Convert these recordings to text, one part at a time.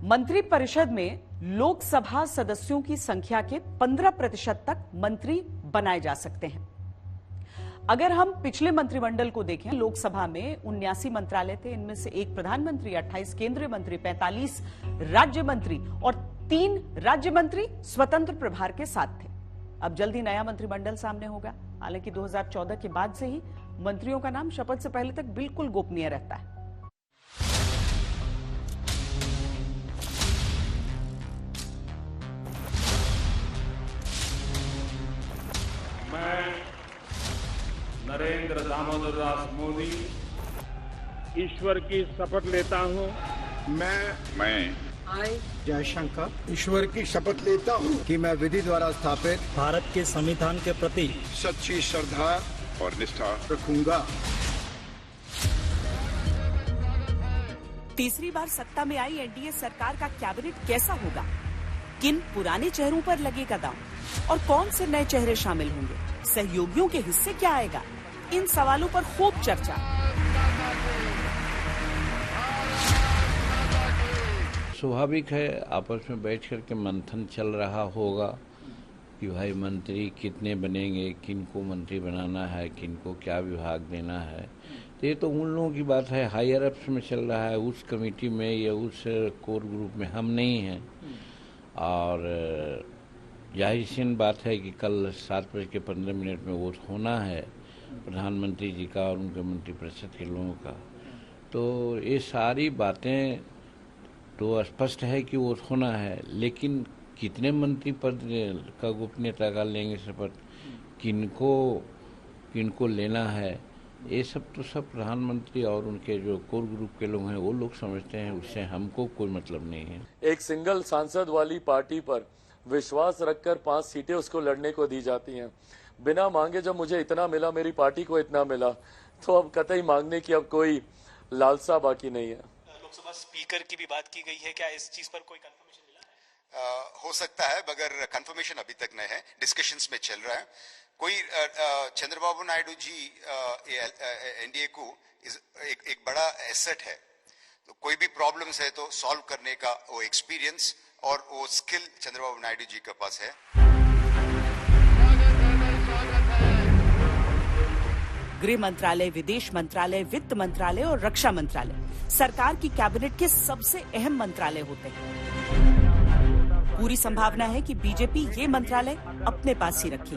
मंत्रिपरिषद में लोकसभा सदस्यों की संख्या के 15% तक मंत्री बनाए जा सकते हैं। अगर हम पिछले मंत्रिमंडल को देखें, लोकसभा में 79 मंत्रालय थे, इनमें से 1 प्रधानमंत्री, 28 केंद्रीय मंत्री, 45 राज्य मंत्री और 3 राज्य मंत्री स्वतंत्र प्रभार के साथ थे। अब जल्द ही नया मंत्रिमंडल सामने होगा। हालांकि 2014 के बाद से ही मंत्रियों का नाम शपथ से पहले तक बिल्कुल गोपनीय रहता है। मैं नरेंद्र दामोदर दास मोदी ईश्वर की शपथ लेता हूं। मैं जयशंकर ईश्वर की शपथ लेता हूं कि मैं विधि द्वारा स्थापित भारत के संविधान के प्रति सच्ची श्रद्धा और निष्ठा रखूंगा। तीसरी बार सत्ता में आई एनडीए सरकार का कैबिनेट कैसा होगा? किन पुराने चेहरों पर लगेगा दांव और कौन से नए चेहरे शामिल होंगे? सहयोगियों के हिस्से क्या आएगा? इन सवालों पर खूब चर्चा। स्वाभाविक है, आपस में बैठ कर के मंथन चल रहा होगा कि भाई मंत्री कितने बनेंगे, किनको मंत्री बनाना है, किनको क्या विभाग देना है। तो ये तो उन लोगों की बात है, हायर अप्स में चल रहा है। उस कमेटी में या उस कोर ग्रुप में हम नहीं हैं। और जाहिर सी बात है कि कल 7:15 में वोट होना है प्रधानमंत्री जी का और उनके मंत्रिपरिषद के लोगों का। तो ये सारी बातें तो स्पष्ट है कि वोट होना है, लेकिन कितने मंत्री पद का गोपनीयता का लेंगे शपथ, किनको लेना है, ये सब तो सब प्रधानमंत्री और उनके जो कोर ग्रुप के लोग हैं वो लोग समझते हैं। उससे हमको कोई मतलब नहीं है। एक सिंगल सांसद वाली पार्टी पर विश्वास रखकर 5 सीटें उसको लड़ने को दी जाती हैं। बिना मांगे जब मुझे इतना मिला, मेरी पार्टी को इतना मिला, तो अब कतई मांगने की अब कोई लालसा बाकी नहीं है। लोकसभा स्पीकर की भी बात की गई है, क्या इस चीज पर कोई कंफर्मेशन मिला? हो सकता है, मगर कंफर्मेशन अभी तक नहीं है, डिस्कशंस में चल रहा है। कोई चंद्रबाबू नायडू जी एनडीए को एक बड़ा एसेट है, तो कोई भी प्रॉब्लम्स है तो सॉल्व करने का वो एक्सपीरियंस और वो स्किल चंद्रबाबू नायडू जी के पास है। गृह मंत्रालय, विदेश मंत्रालय, वित्त मंत्रालय और रक्षा मंत्रालय सरकार की कैबिनेट के सबसे अहम मंत्रालय होते हैं। पूरी संभावना है कि बीजेपी ये मंत्रालय अपने पास ही रखेगी,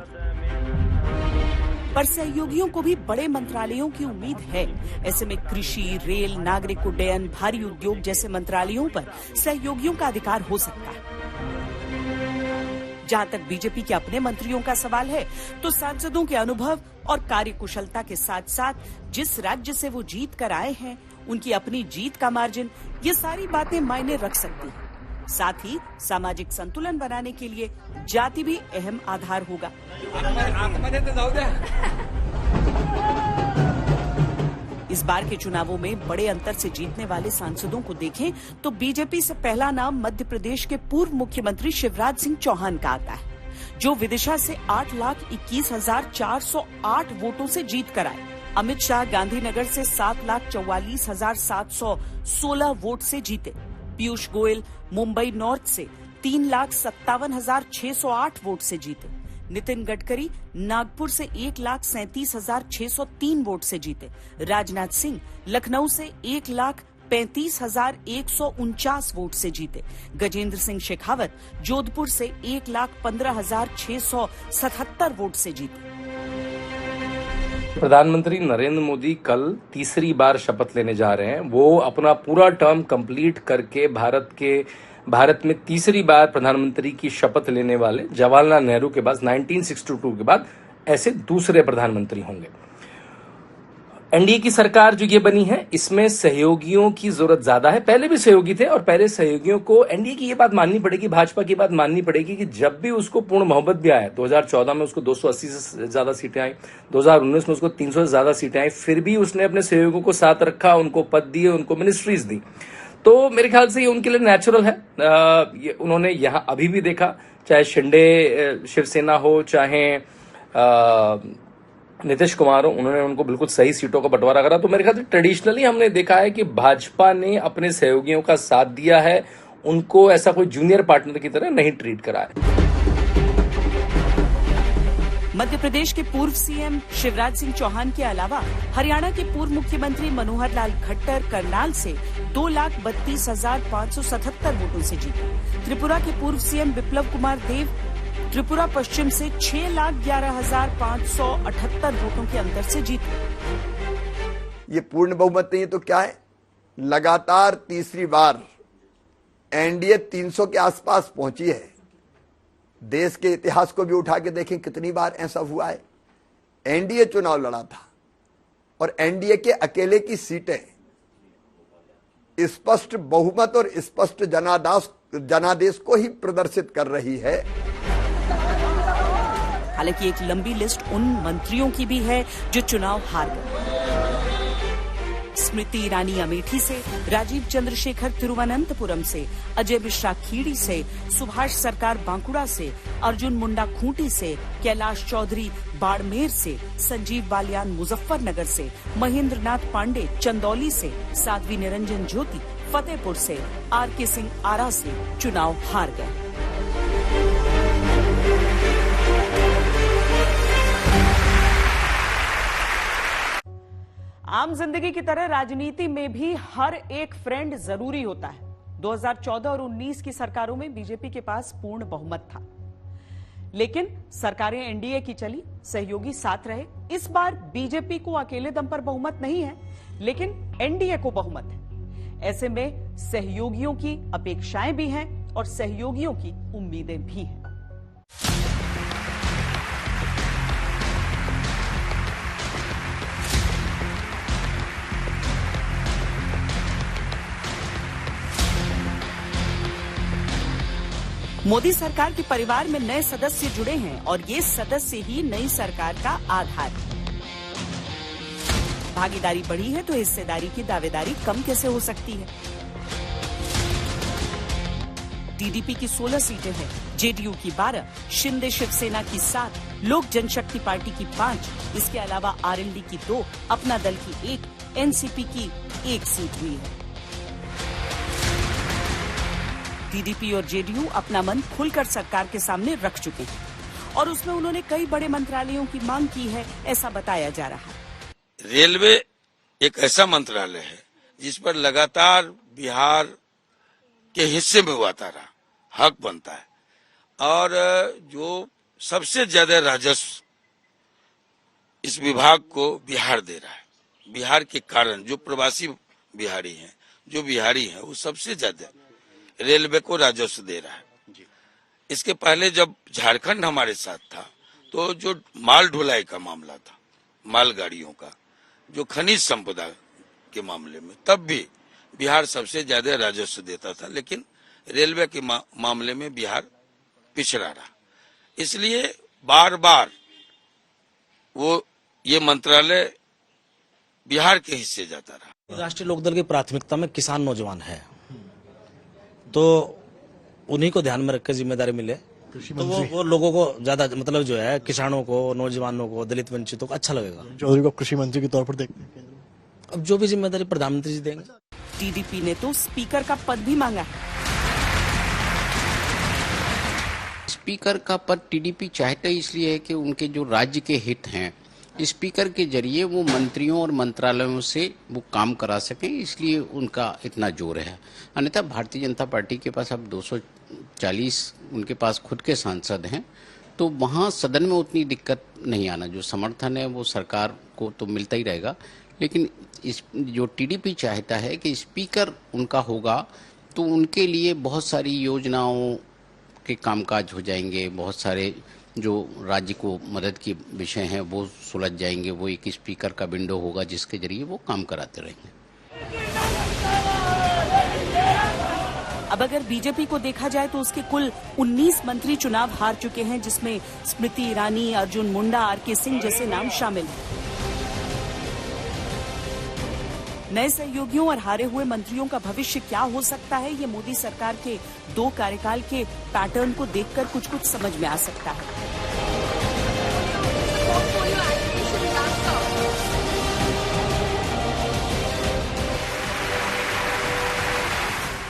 पर सहयोगियों को भी बड़े मंत्रालयों की उम्मीद है। ऐसे में कृषि, रेल, नागरिक उड्डयन, भारी उद्योग जैसे मंत्रालयों पर सहयोगियों का अधिकार हो सकता है। जहां तक बीजेपी के अपने मंत्रियों का सवाल है, तो सांसदों के अनुभव और कार्यकुशलता के साथ साथ जिस राज्य से वो जीत कर आए हैं, उनकी अपनी जीत का मार्जिन, ये सारी बातें मायने रख सकती हैं। साथ ही सामाजिक संतुलन बनाने के लिए जाति भी अहम आधार होगा। इस बार के चुनावों में बड़े अंतर से जीतने वाले सांसदों को देखें तो बीजेपी से पहला नाम मध्य प्रदेश के पूर्व मुख्यमंत्री शिवराज सिंह चौहान का आता है, जो विदिशा से 8,21,408 वोटों से जीत कर आए। अमित शाह गांधीनगर से 7,44,716 वोट से जीते। पीयूष गोयल मुंबई नॉर्थ से 3,57,608 वोट से जीते। नितिन गडकरी नागपुर से 1,37,603 वोट से जीते। राजनाथ सिंह लखनऊ से 1,35,149 वोट से जीते। गजेंद्र सिंह शेखावत जोधपुर से 1,15,677 वोट से जीते। प्रधानमंत्री नरेंद्र मोदी कल तीसरी बार शपथ लेने जा रहे हैं। वो अपना पूरा टर्म कंप्लीट करके भारत में तीसरी बार प्रधानमंत्री की शपथ लेने वाले जवाहरलाल नेहरू के बाद 1962 के बाद ऐसे दूसरे प्रधानमंत्री होंगे। एनडीए की सरकार जो ये बनी है, इसमें सहयोगियों की जरूरत ज्यादा है। पहले भी सहयोगी थे और पहले सहयोगियों को एनडीए की ये बात माननी पड़ेगी, भाजपा की बात माननी पड़ेगी कि जब भी उसको पूर्ण मोहब्बत भी आया, 2014 में उसको 280 से ज्यादा सीटें आई, 2019 में उसको 300 से ज्यादा सीटें आई, फिर भी उसने अपने सहयोगियों को साथ रखा, उनको पद दिए, उनको मिनिस्ट्रीज दी। तो मेरे ख्याल से ये उनके लिए नेचुरल है। उन्होंने यहां अभी भी देखा, चाहे शिंदे शिवसेना हो, चाहे नीतीश कुमार हो, उन्होंने उनको बिल्कुल सही सीटों का बंटवारा करा। तो मेरे ख्याल से ट्रेडिशनली हमने देखा है कि भाजपा ने अपने सहयोगियों का साथ दिया है, उनको ऐसा कोई जूनियर पार्टनर की तरह नहीं ट्रीट करा है। मध्य प्रदेश के पूर्व सीएम शिवराज सिंह चौहान के अलावा हरियाणा के पूर्व मुख्यमंत्री मनोहर लाल खट्टर करनाल से 2,32,577 वोटों से जीते। त्रिपुरा के पूर्व सीएम बिप्लब कुमार देव त्रिपुरा पश्चिम से 6,11,578 वोटों के अंतर से जीते। ये पूर्ण बहुमत नहीं है तो क्या है? लगातार तीसरी बार एनडीए 300 के आसपास पहुंची है। देश के इतिहास को भी उठा के देखें कितनी बार ऐसा हुआ है। एनडीए चुनाव लड़ा था और एनडीए के अकेले की सीटें स्पष्ट बहुमत और स्पष्ट जनादेश को ही प्रदर्शित कर रही है। हालांकि एक लंबी लिस्ट उन मंत्रियों की भी है जो चुनाव हार गए। स्मृति ईरानी अमेठी से, राजीव चंद्रशेखर तिरुवनंतपुरम से, अजय मिश्रा खीड़ी से, सुभाष सरकार बांकुड़ा से, अर्जुन मुंडा खूंटी से, कैलाश चौधरी बाड़मेर से, संजीव बालियान मुजफ्फरनगर से, महेंद्र नाथ पांडे चंदौली से, साध्वी निरंजन ज्योति फतेहपुर से, आर.के. सिंह आरा से चुनाव हार गए। आम जिंदगी की तरह राजनीति में भी हर एक फ्रेंड जरूरी होता है। 2014 और 19 की सरकारों में बीजेपी के पास पूर्ण बहुमत था, लेकिन सरकारें एनडीए की चली, सहयोगी साथ रहे। इस बार बीजेपी को अकेले दम पर बहुमत नहीं है, लेकिन एनडीए को बहुमत है। ऐसे में सहयोगियों की अपेक्षाएं भी हैं और सहयोगियों की उम्मीदें भी हैं। मोदी सरकार के परिवार में नए सदस्य जुड़े हैं और ये सदस्य ही नई सरकार का आधार है। भागीदारी बढ़ी है तो हिस्सेदारी की दावेदारी कम कैसे हो सकती है? टीडीपी की 16 सीटें हैं, जेडीयू की 12, शिंदे शिवसेना की 7, लोक जनशक्ति पार्टी की 5, इसके अलावा आरएलडी की 2, अपना दल की 1, एनसीपी की 1 सीट हुई है। टीडीपी और जेडीयू अपना मन खुलकर सरकार के सामने रख चुके हैं और उसमें उन्होंने कई बड़े मंत्रालयों की मांग की है, ऐसा बताया जा रहा है। रेलवे एक ऐसा मंत्रालय है जिस पर लगातार बिहार के हिस्से में हुआ था हक बनता है और जो सबसे ज्यादा राजस्व इस विभाग को बिहार दे रहा है। बिहार के कारण जो प्रवासी बिहारी हैं, जो बिहारी हैं, वो सबसे ज्यादा रेलवे को राजस्व दे रहा है। इसके पहले जब झारखंड हमारे साथ था तो जो माल ढुलाई का मामला था, मालगाड़ियों का, जो खनिज संपदा के मामले में, तब भी बिहार सबसे ज्यादा राजस्व देता था, लेकिन रेलवे के मामले में बिहार पिछड़ा रहा। इसलिए बार बार ये मंत्रालय बिहार के हिस्से जाता रहा। राष्ट्रीय लोकदल की प्राथमिकता में किसान नौजवान है, तो उन्हीं को ध्यान में रखकर जिम्मेदारी मिले तो वो लोगों को ज्यादा, मतलब जो है किसानों को, नौजवानों को, दलित वंचितों को अच्छा लगेगा। चौधरी को कृषि मंत्री के तौर पर देखते हैं। अब जो भी जिम्मेदारी प्रधानमंत्री जी देंगे। टीडीपी ने तो स्पीकर का पद भी मांगा है। स्पीकर का पद टीडीपी चाहते इसलिए है कि उनके जो राज्य के हित हैं, स्पीकर के जरिए वो मंत्रियों और मंत्रालयों से वो काम करा सकें, इसलिए उनका इतना जोर है। अन्यथा भारतीय जनता पार्टी के पास अब 240 उनके पास खुद के सांसद हैं, तो वहाँ सदन में उतनी दिक्कत नहीं आना। जो समर्थन है वो सरकार को तो मिलता ही रहेगा, लेकिन जो टीडीपी चाहता है कि स्पीकर उनका होगा तो उनके लिए बहुत सारी योजनाओं के कामकाज हो जाएंगे, बहुत सारे जो राज्य को मदद के विषय हैं वो सुलझ जाएंगे। वो एक स्पीकर का विंडो होगा जिसके जरिए वो काम कराते रहेंगे। अब अगर बीजेपी को देखा जाए तो उसके कुल 19 मंत्री चुनाव हार चुके हैं, जिसमें स्मृति ईरानी, अर्जुन मुंडा, आर.के. सिंह जैसे नाम शामिल हैं। नए सहयोगियों और हारे हुए मंत्रियों का भविष्य क्या हो सकता है, ये मोदी सरकार के 2 कार्यकाल के पैटर्न को देखकर कुछ कुछ समझ में आ सकता है।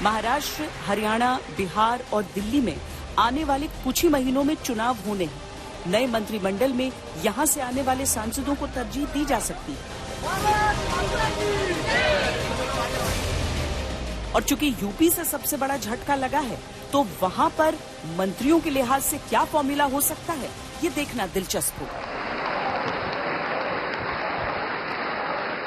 महाराष्ट्र, हरियाणा, बिहार और दिल्ली में आने वाले कुछ ही महीनों में चुनाव होने हैं। नए मंत्रिमंडल में यहां से आने वाले सांसदों को तरजीह दी जा सकती है। और चूंकि यूपी से सबसे बड़ा झटका लगा है, तो वहां पर मंत्रियों के लिहाज से क्या फॉर्मूला हो सकता है, ये देखना दिलचस्प होगा।